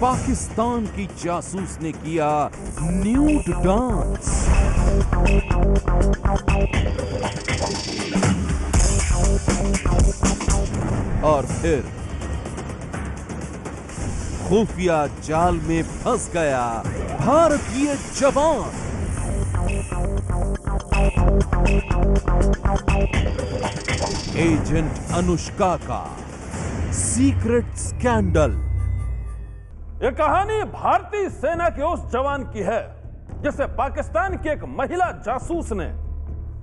पाकिस्तान की जासूस ने किया न्यूड डांस। और फिर खुफिया जाल में फंस गया भारतीय जवान। एजेंट अनुष्का का सीक्रेट स्कैंडल। यह कहानी भारतीय सेना के उस जवान की है जिसे पाकिस्तान की एक महिला जासूस ने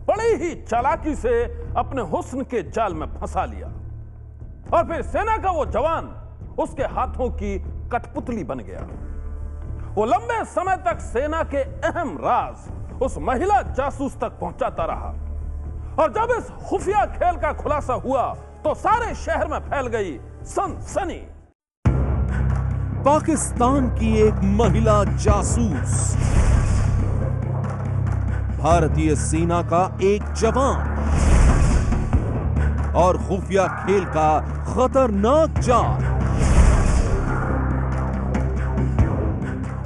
बड़ी ही चालाकी से अपने हुस्न के जाल में फंसा लिया और फिर सेना का वो जवान उसके हाथों की कठपुतली बन गया। वो लंबे समय तक सेना के अहम राज उस महिला जासूस तक पहुंचाता रहा और जब इस खुफिया खेल का खुलासा हुआ तो सारे शहर में फैल गई सनसनी। पाकिस्तान की एक महिला जासूस, भारतीय सेना का एक जवान और खुफिया खेल का खतरनाक जाल।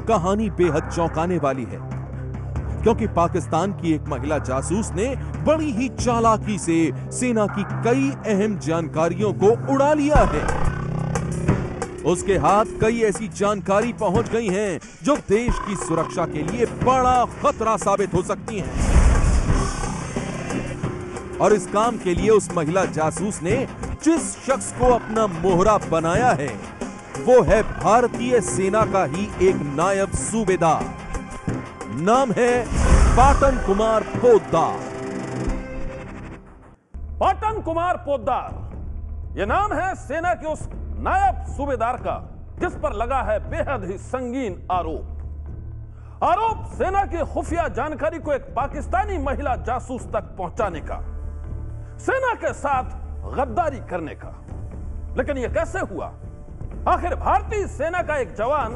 कहानी बेहद चौंकाने वाली है क्योंकि पाकिस्तान की एक महिला जासूस ने बड़ी ही चालाकी से सेना की कई अहम जानकारियों को उड़ा लिया है। उसके हाथ कई ऐसी जानकारी पहुंच गई हैं जो देश की सुरक्षा के लिए बड़ा खतरा साबित हो सकती हैं। और इस काम के लिए उस महिला जासूस ने जिस शख्स को अपना मोहरा बनाया है वो है भारतीय सेना का ही एक नायब सूबेदार। नाम है पाटन कुमार पोद्दार। पाटन कुमार पोद्दार यह नाम है सेना के उस नायब सूबेदार का जिस पर लगा है बेहद ही संगीन आरोप सेना की खुफिया जानकारी को एक पाकिस्तानी महिला जासूस तक पहुंचाने का, सेना के साथ गद्दारी करने का। लेकिन यह कैसे हुआ? आखिर भारतीय सेना का एक जवान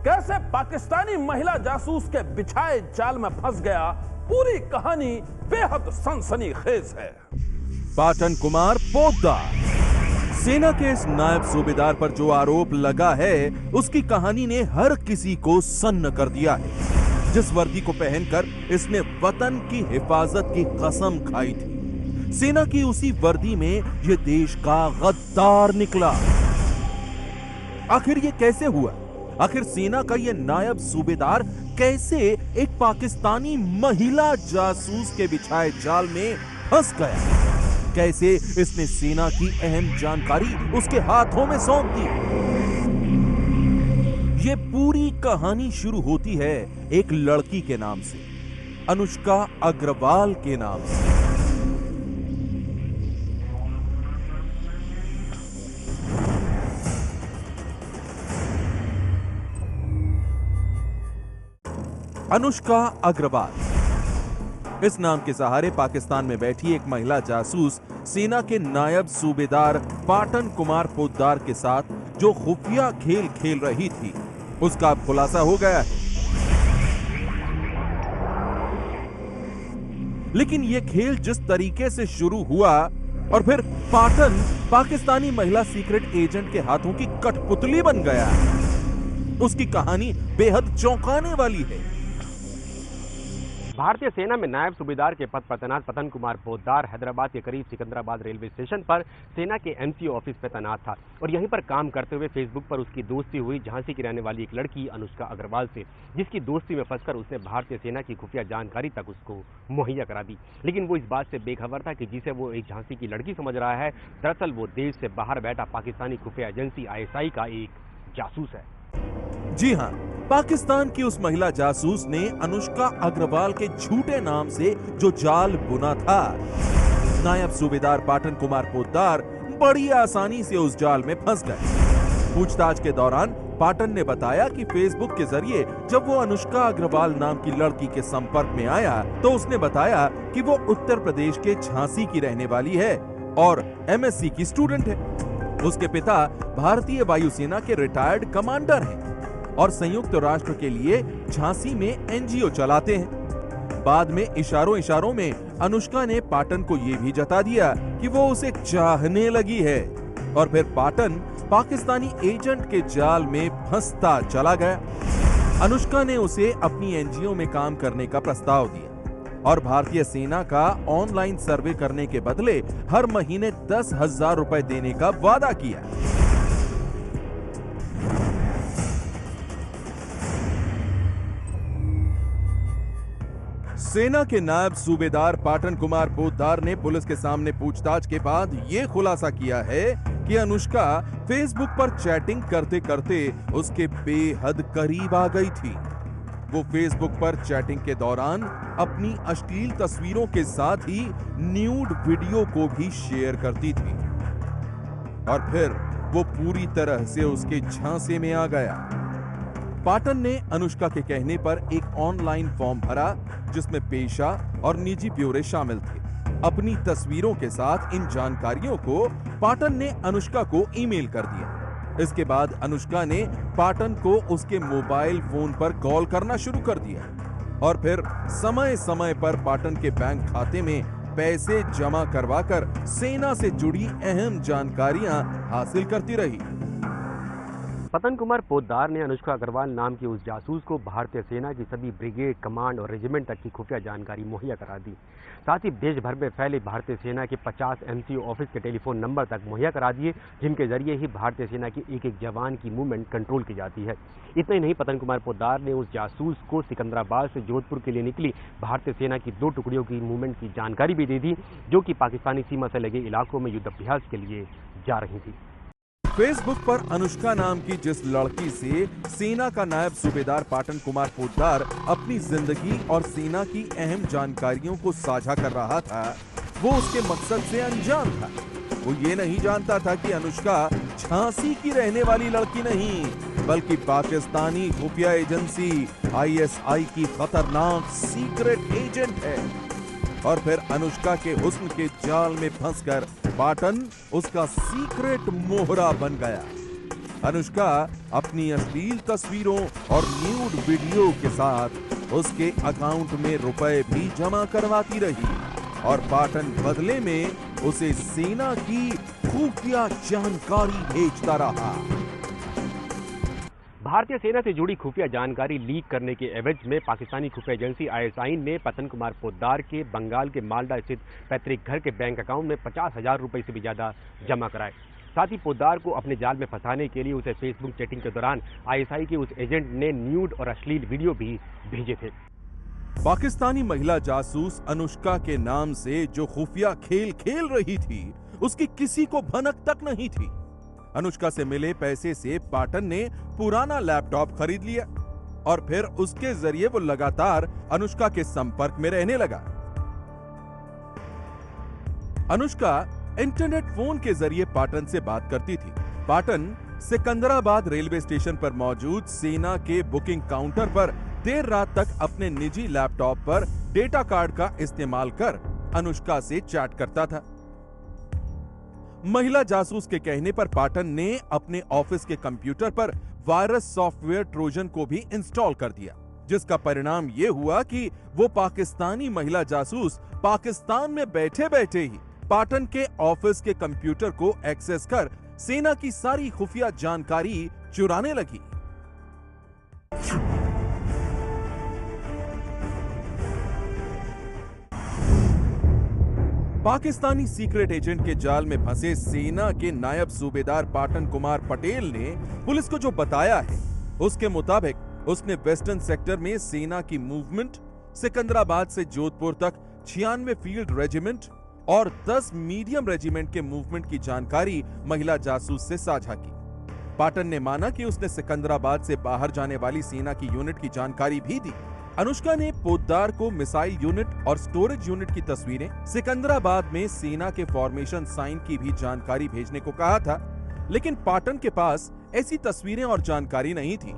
कैसे पाकिस्तानी महिला जासूस के बिछाए जाल में फंस गया? पूरी कहानी बेहद सनसनीखेज है। पाटन कुमार पोद्दार, सेना के इस नायब सूबेदार पर जो आरोप लगा है उसकी कहानी ने हर किसी को सन्न कर दिया है। जिस वर्दी को पहनकर इसने वतन की हिफाजत की कसम खाई थी, सेना की उसी वर्दी में यह देश का गद्दार निकला। आखिर ये कैसे हुआ? आखिर सेना का यह नायब सूबेदार कैसे एक पाकिस्तानी महिला जासूस के बिछाए जाल में फंस गया? कैसे इसने सेना की अहम जानकारी उसके हाथों में सौंप दी? ये पूरी कहानी शुरू होती है एक लड़की के नाम से, अनुष्का अग्रवाल के नाम से। अनुष्का अग्रवाल इस नाम के सहारे पाकिस्तान में बैठी एक महिला जासूस सेना के नायब सूबेदार पाटन कुमार पोद्दार के साथ जो खुफिया खेल खेल रही थी उसका अब खुलासा हो गया है। लेकिन यह खेल जिस तरीके से शुरू हुआ और फिर पाटन पाकिस्तानी महिला सीक्रेट एजेंट के हाथों की कठपुतली बन गया, उसकी कहानी बेहद चौंकाने वाली है। भारतीय सेना में नायब सूबेदार के पद पर तैनात पाटन कुमार पोद्दार हैदराबाद के करीब सिकंदराबाद रेलवे स्टेशन पर सेना के एमसीओ ऑफिस पर तैनात था और यहीं पर काम करते हुए फेसबुक पर उसकी दोस्ती हुई झांसी की रहने वाली एक लड़की अनुष्का अग्रवाल से, जिसकी दोस्ती में फंसकर उसने भारतीय सेना की खुफिया जानकारी तक उसको मुहैया करा दी। लेकिन वो इस बात से बेखबर था कि जिसे वो एक झांसी की लड़की समझ रहा है, दरअसल वो देश से बाहर बैठा पाकिस्तानी खुफिया एजेंसी ISI का एक जासूस है। जी हां, पाकिस्तान की उस महिला जासूस ने अनुष्का अग्रवाल के झूठे नाम से जो जाल बुना था, नायब सूबेदार पाटन कुमार पोद्दार बड़ी आसानी से उस जाल में फंस गए। पूछताछ के दौरान पाटन ने बताया कि फेसबुक के जरिए जब वो अनुष्का अग्रवाल नाम की लड़की के संपर्क में आया तो उसने बताया कि वो उत्तर प्रदेश के झांसी की रहने वाली है और MSc की स्टूडेंट है। उसके पिता भारतीय वायुसेना के रिटायर्ड कमांडर हैं और संयुक्त राष्ट्र के लिए झांसी में NGO चलाते हैं। बाद में इशारों में अनुष्का ने पाटन को यह भी जता दिया कि वो उसे चाहने लगी है। और फिर पाटन पाकिस्तानी एजेंट के जाल में फंसता चला गया। अनुष्का ने उसे अपनी एनजीओ में काम करने का प्रस्ताव दिया और भारतीय सेना का ऑनलाइन सर्वे करने के बदले हर महीने 10,000 रुपए देने का वादा किया। सेना के नायब सूबेदार पाटन कुमार पोद्दार ने पुलिस के सामने पूछताछ के बाद यह खुलासा किया है कि अनुष्का फेसबुक पर चैटिंग करते करते उसके बेहद करीब आ गई थी। वो फेसबुक पर चैटिंग के दौरान अपनी अश्लील तस्वीरों के साथ ही न्यूड वीडियो को भी शेयर करती थी और फिर वो पूरी तरह से उसके झांसे में आ गया। पाटन ने अनुष्का के कहने पर एक ऑनलाइन फॉर्म भरा जिसमें पेशा और निजी ब्यौरे शामिल थे। अपनी तस्वीरों के साथ इन जानकारियों को पाटन ने अनुष्का को ईमेल कर दिया। इसके बाद अनुष्का ने पाटन को उसके मोबाइल फोन पर कॉल करना शुरू कर दिया और फिर समय समय पर पाटन के बैंक खाते में पैसे जमा करवाकर सेना से जुड़ी अहम जानकारियां हासिल करती रही। पतन कुमार पोद्दार ने अनुष्का अग्रवाल नाम की उस जासूस को भारतीय सेना की सभी ब्रिगेड, कमांड और रेजिमेंट तक की खुफिया जानकारी मुहैया करा दी। साथ ही देश भर में फैले भारतीय सेना के 50 एमसीओ ऑफिस के टेलीफोन नंबर तक मुहैया करा दिए, जिनके जरिए ही भारतीय सेना की एक एक जवान की मूवमेंट कंट्रोल की जाती है। इतना ही नहीं, पतन कुमार पोद्दार ने उस जासूस को सिकंदराबाद से जोधपुर के लिए निकली भारतीय सेना की 2 टुकड़ियों की मूवमेंट की जानकारी भी दे दी, जो कि पाकिस्तानी सीमा से लगे इलाकों में युद्धाभ्यास के लिए जा रही थी। फेसबुक पर अनुष्का नाम की जिस लड़की से सेना का नायब सूबेदार पाटन कुमार पोद्दार अपनी जिंदगी और सेना की अहम जानकारियों को साझा कर रहा था, वो उसके मकसद से अनजान था। वो ये नहीं जानता था कि अनुष्का झांसी की रहने वाली लड़की नहीं, बल्कि पाकिस्तानी खुफिया एजेंसी आईएसआई की खतरनाक सीक्रेट एजेंट है। और फिर अनुष्का के हुस्न के जाल में फंसकर पाटन उसका सीक्रेट मोहरा बन गया। अनुष्का अपनी अश्लील तस्वीरों और न्यूड वीडियो के साथ उसके अकाउंट में रुपए भी जमा करवाती रही और पाटन बदले में उसे सेना की खुफिया जानकारी भेजता रहा। भारतीय सेना से जुड़ी खुफिया जानकारी लीक करने के एवज में पाकिस्तानी खुफिया एजेंसी आईएसआई ने पतन कुमार पोद्दार के बंगाल के मालदा स्थित पैतृक घर के बैंक अकाउंट में 50,000 रुपए से भी ज्यादा जमा कराए। साथ ही पोद्दार को अपने जाल में फंसाने के लिए उसे फेसबुक चैटिंग के दौरान आईएसआई के उस एजेंट ने न्यूड और अश्लील वीडियो भी भेजे थे। पाकिस्तानी महिला जासूस अनुष्का के नाम से जो खुफिया खेल खेल रही थी, उसकी किसी को भनक तक नहीं थी। अनुष्का से मिले पैसे से पाटन ने पुराना लैपटॉप खरीद लिया और फिर उसके जरिए वो लगातार अनुष्का के संपर्क में रहने लगा। अनुष्का इंटरनेट फोन के जरिए पाटन से बात करती थी। पाटन सिकंदराबाद रेलवे स्टेशन पर मौजूद सेना के बुकिंग काउंटर पर देर रात तक अपने निजी लैपटॉप पर डेटा कार्ड का इस्तेमाल कर अनुष्का से चैट करता था। महिला जासूस के कहने पर पाटन ने अपने ऑफिस के कंप्यूटर पर वायरस सॉफ्टवेयर ट्रोजन को भी इंस्टॉल कर दिया, जिसका परिणाम यह हुआ कि वो पाकिस्तानी महिला जासूस पाकिस्तान में बैठे बैठे ही पाटन के ऑफिस के कंप्यूटर को एक्सेस कर सेना की सारी खुफिया जानकारी चुराने लगी। पाकिस्तानी सीक्रेट एजेंट के जाल में फंसे सेना के नायब सूबेदार पाटन कुमार पटेल ने पुलिस को जो बताया है, उसके मुताबिक उसने वेस्टर्न सेक्टर में सेना की मूवमेंट, सिकंदराबाद से जोधपुर तक 96 फील्ड रेजिमेंट और 10 मीडियम रेजिमेंट के मूवमेंट की जानकारी महिला जासूस से साझा की। पाटन ने माना कि उसने सिकंदराबाद से बाहर जाने वाली सेना की यूनिट की जानकारी भी दी। अनुष्का ने पोद्दार को मिसाइल यूनिट और स्टोरेज यूनिट की तस्वीरें, सिकंदराबाद में सेना के फॉर्मेशन साइन की भी जानकारी भेजने को कहा था, लेकिन पाटन के पास ऐसी तस्वीरें और जानकारी नहीं थी।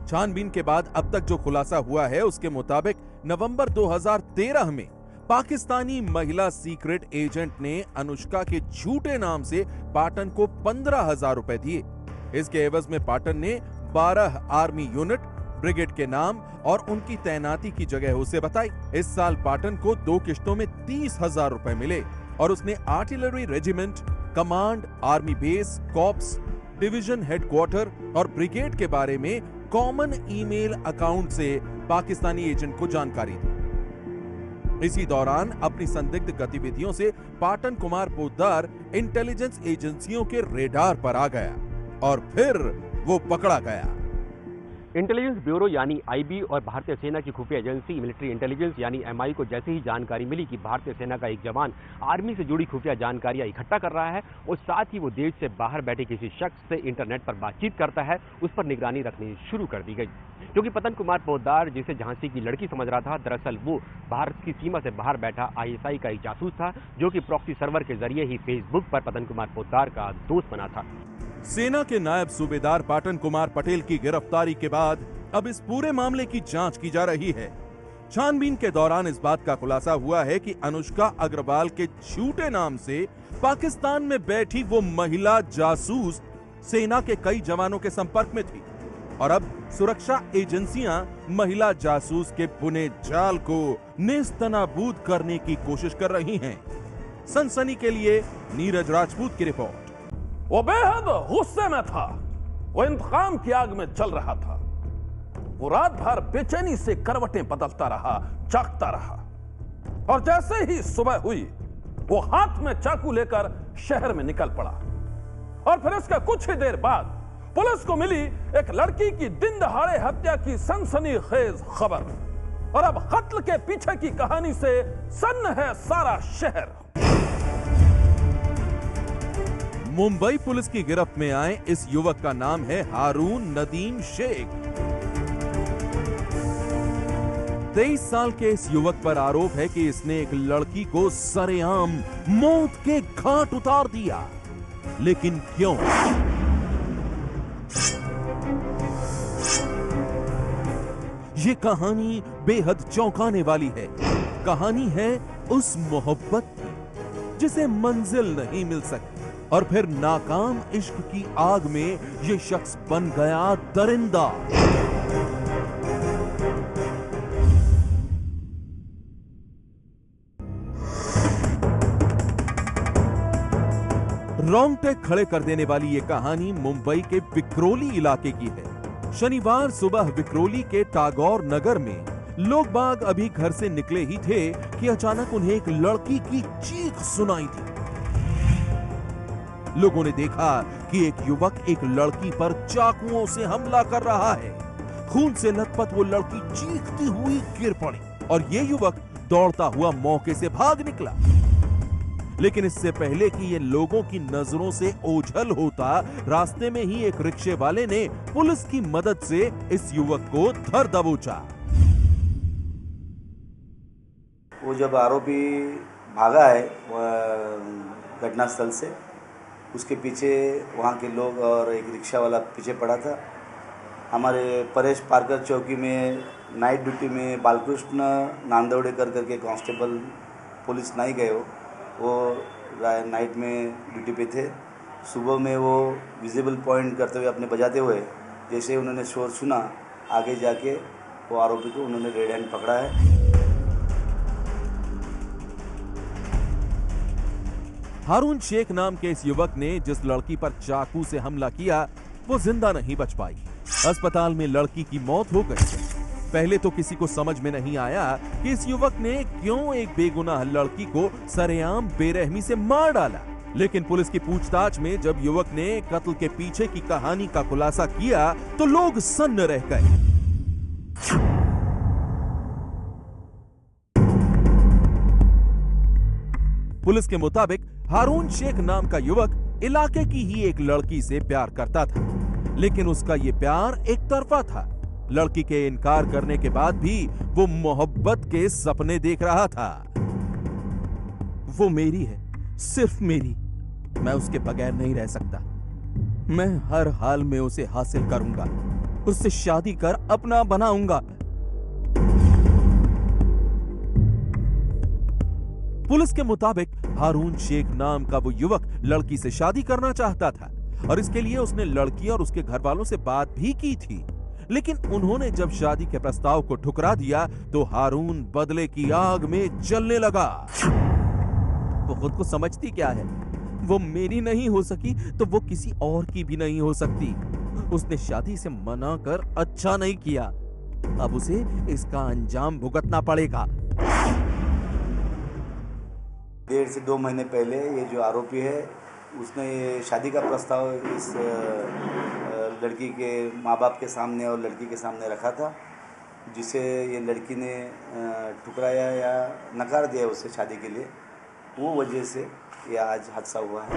छानबीन के बाद अब तक जो खुलासा हुआ है, उसके मुताबिक नवंबर 2013 में पाकिस्तानी महिला सीक्रेट एजेंट ने अनुष्का के झूठे नाम से पाटन को 15,000 रुपए दिए। इसके एवज में पाटन ने 12 आर्मी यूनिट, ब्रिगेड के नाम और उनकी तैनाती की जगह उसे बताई। इस साल पाटन को 2 किश्तों में 30,000 रुपए मिले और उसने artillery regiment, command, army base, corps, division headquarter और ब्रिगेड के बारे में कॉमन ईमेल अकाउंट से पाकिस्तानी एजेंट को जानकारी दी। इसी दौरान अपनी संदिग्ध गतिविधियों से पाटन कुमार पोद्दार इंटेलिजेंस एजेंसियों के रेडार पर आ गया और फिर वो पकड़ा गया। इंटेलिजेंस ब्यूरो यानी आईबी और भारतीय सेना की खुफिया एजेंसी मिलिट्री इंटेलिजेंस यानी एमआई को जैसे ही जानकारी मिली कि भारतीय सेना का एक जवान आर्मी से जुड़ी खुफिया जानकारियां इकट्ठा कर रहा है और साथ ही वो देश से बाहर बैठे किसी शख्स से इंटरनेट पर बातचीत करता है, उस पर निगरानी रखनी शुरू कर दी गई। क्योंकि पतन कुमार पोद्दार, जिसे झांसी की लड़की समझ रहा था, दरअसल वो भारत की सीमा से बाहर बैठा आईएसआई का एक जासूस था, जो कि प्रॉक्सी सर्वर के जरिए ही फेसबुक पर पतन कुमार पोद्दार का दोस्त बना था। सेना के नायब सूबेदार पाटन कुमार पटेल की गिरफ्तारी के बाद अब इस पूरे मामले की जांच की जा रही है। छानबीन के दौरान इस बात का खुलासा हुआ है कि अनुष्का अग्रवाल के झूठे नाम से पाकिस्तान में बैठी वो महिला जासूस सेना के कई जवानों के संपर्क में थी और अब सुरक्षा एजेंसियां महिला जासूस के बुने जाल को नेस्तनाबूद करने की कोशिश कर रही हैं। सनसनी के लिए नीरज राजपूत की रिपोर्ट। वो बेहद गुस्से में था, वो इंतकाम की आग में जल रहा था। वो रात भर बेचैनी से करवटें बदलता रहा, जागता रहा और जैसे ही सुबह हुई वो हाथ में चाकू लेकर शहर में निकल पड़ा। और फिर इसके कुछ ही देर बाद पुलिस को मिली एक लड़की की दिन दहाड़े हत्या की सनसनीखेज खबर और अब कत्ल के पीछे की कहानी से सन्न है सारा शहर। मुंबई पुलिस की गिरफ्त में आए इस युवक का नाम है हारून नदीम शेख। 23 साल के इस युवक पर आरोप है कि इसने एक लड़की को सरेआम मौत के घाट उतार दिया। लेकिन क्यों? ये कहानी बेहद चौंकाने वाली है। कहानी है उस मोहब्बत की जिसे मंजिल नहीं मिल सकती और फिर नाकाम इश्क की आग में ये शख्स बन गया दरिंदा। रोंगटे खड़े कर देने वाली ये कहानी मुंबई के विक्रोली इलाके की है। शनिवार सुबह विक्रोली के टागोर नगर में लोग बाग अभी घर से निकले ही थे कि अचानक उन्हें एक लड़की की चीख सुनाई दी। लोगों ने देखा कि एक युवक एक लड़की पर चाकुओं से हमला कर रहा है। खून से लथपथ वो लड़की चीखती हुई गिर पड़ी और ये युवक दौड़ता हुआ मौके से भाग निकला। लेकिन इससे पहले कि ये लोगों की नजरों से ओझल होता, रास्ते में ही एक रिक्शे वाले ने पुलिस की मदद से इस युवक को धर दबोचा। वो जब आरोपी भागा है घटनास्थल से, उसके पीछे वहाँ के लोग और एक रिक्शा वाला पीछे पड़ा था। हमारे परेश पार्कर चौकी में नाइट ड्यूटी में बालकृष्ण नांदोड़ेकर करके कांस्टेबल पुलिस नहीं गए, वो नाइट में ड्यूटी पे थे। सुबह में वो विजिबल पॉइंट करते हुए अपने बजाते हुए जैसे ही उन्होंने शोर सुना, आगे जाके वो आरोपी को उन्होंने रेड हैंड पकड़ा है। हारून शेख नाम के इस युवक ने जिस लड़की पर चाकू से हमला किया वो जिंदा नहीं बच पाई। अस्पताल में लड़की की मौत हो गई। पहले तो किसी को समझ में नहीं आया कि इस युवक ने क्यों एक बेगुनाह लड़की को सरेआम बेरहमी से मार डाला। लेकिन पुलिस की पूछताछ में जब युवक ने कत्ल के पीछे की कहानी का खुलासा किया तो लोग सन्न रह गए। पुलिस के मुताबिक हारून शेख नाम का युवक इलाके की ही एक लड़की से प्यार करता था, लेकिन उसका ये प्यार एक तरफा था। लड़की के इनकार करने के बाद भी वो मोहब्बत के सपने देख रहा था। वो मेरी है, सिर्फ मेरी। मैं उसके बगैर नहीं रह सकता। मैं हर हाल में उसे हासिल करूंगा, उससे शादी कर अपना बनाऊंगा। पुलिस के मुताबिक हारून शेख नाम का वो युवक लड़की से शादी करना चाहता था और इसके लिए उसने लड़की और उसके घर वालों से बात भी की थी। लेकिन उन्होंने जब शादी के प्रस्ताव को ठुकरा दिया तो हारून बदले की आग में जलने लगा। वो खुद को समझती क्या है? वो मेरी नहीं हो सकी तो वो किसी और की भी नहीं हो सकती। उसने शादी से मना कर अच्छा नहीं किया, अब उसे इसका अंजाम भुगतना पड़ेगा। 1.5 से 2 महीने पहले ये जो आरोपी है उसने ये शादी का प्रस्ताव इस लड़की के माँ बाप के सामने और लड़की के सामने रखा था, जिसे ये लड़की ने ठुकराया या नकार दिया उससे शादी के लिए। वो वजह से ये आज हादसा हुआ है।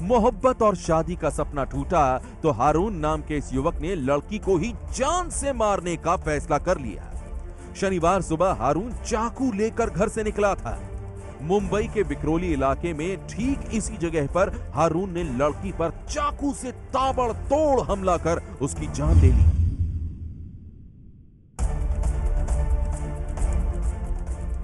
मोहब्बत और शादी का सपना टूटा तो हारून नाम के इस युवक ने लड़की को ही जान से मारने का फैसला कर लिया। शनिवार सुबह हारून चाकू लेकर घर से निकला था। मुंबई के विक्रोली इलाके में ठीक इसी जगह पर हारून ने लड़की पर चाकू से ताबड़तोड़ हमला कर उसकी जान ले ली।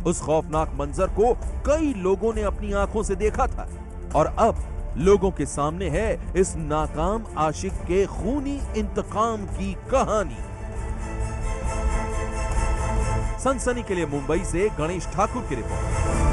उस खौफनाक मंजर को कई लोगों ने अपनी आंखों से देखा था और अब लोगों के सामने है इस नाकाम आशिक के खूनी इंतकाम की कहानी। सनसनी के लिए मुंबई से गणेश ठाकुर की रिपोर्ट।